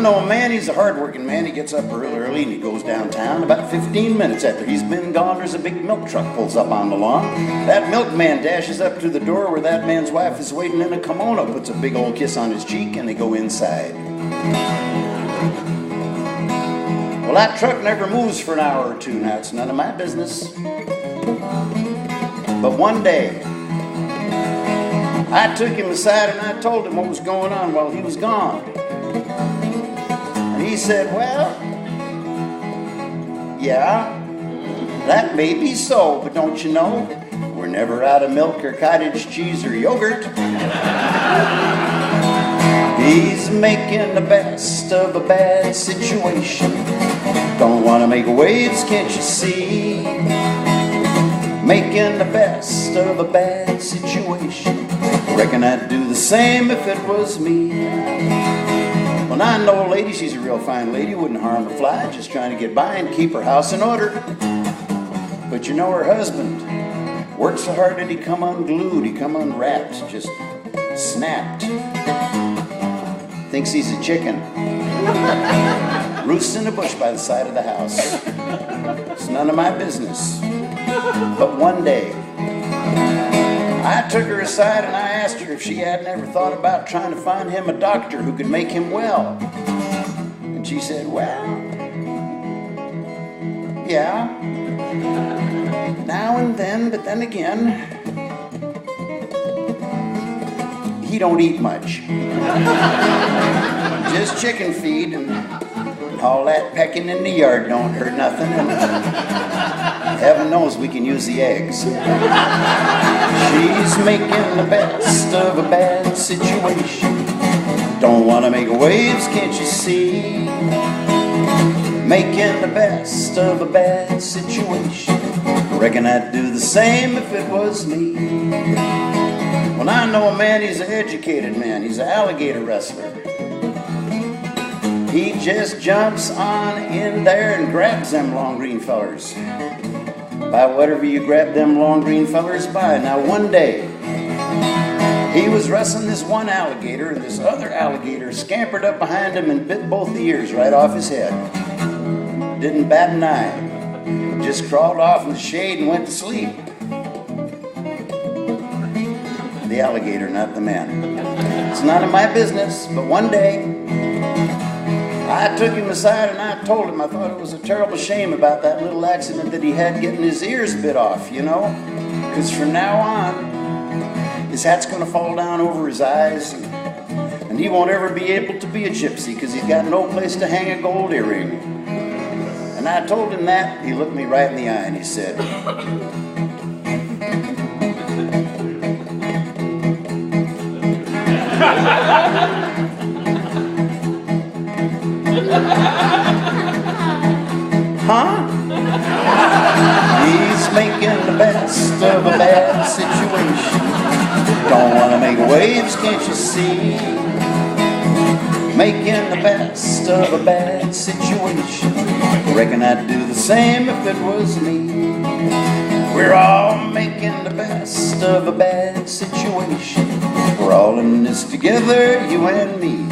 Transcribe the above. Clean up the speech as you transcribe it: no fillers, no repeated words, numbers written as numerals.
know a man, he's a hard-working man. He gets up early and he goes downtown. About 15 minutes after he's been gone, there's a big milk truck pulls up on the lawn. That milkman dashes up to the door where that man's wife is waiting in a kimono, puts a big old kiss on his cheek, and they go inside. Well, that truck never moves for an hour or two. Now, it's none of my business. But one day, I took him aside and I told him what was going on while he was gone. And he said, well, yeah, that may be so, but don't you know, we're never out of milk or cottage cheese or yogurt. He's making the best of a bad situation. Don't want to make waves, can't you see? Making the best of a bad situation. Reckon I'd do the same if it was me. Well, now I know a lady, she's a real fine lady, wouldn't harm a fly, just trying to get by and keep her house in order. But you know her husband worked so hard that he come unglued, he come unwrapped, just snapped. Thinks he's a chicken. Roosts in the bush by the side of the house. It's none of my business. But one day, I took her aside and I asked her if she hadn't ever thought about trying to find him a doctor who could make him well. And she said, well, yeah, now and then, but then again, he don't eat much. Just chicken feed, and all that pecking in the yard don't hurt nothing. And heaven knows we can use the eggs. She's making the best of a bad situation. Don't want to make waves, can't you see? Making the best of a bad situation. Reckon I'd do the same if it was me. Well, I know a man, he's an educated man. He's an alligator wrestler. He just jumps on in there and grabs them long green fellers. By whatever you grab them long green fellers by. Now one day, he was wrestling this one alligator, and this other alligator scampered up behind him and bit both the ears right off his head. Didn't bat an eye. Just crawled off in the shade and went to sleep. The alligator, not the man. It's none of my business, but one day, I took him aside and I told him I thought it was a terrible shame about that little accident that he had getting his ears bit off, you know? Because from now on, his hat's going to fall down over his eyes, and he won't ever be able to be a gypsy because he's got no place to hang a gold earring. And I told him that. He looked me right in the eye and he said, huh? He's making the best of a bad situation. Don't want to make waves, can't you see? Making the best of a bad situation. Reckon I'd do the same if it was me. We're all making the best of a bad situation. We're all in this together, you and me.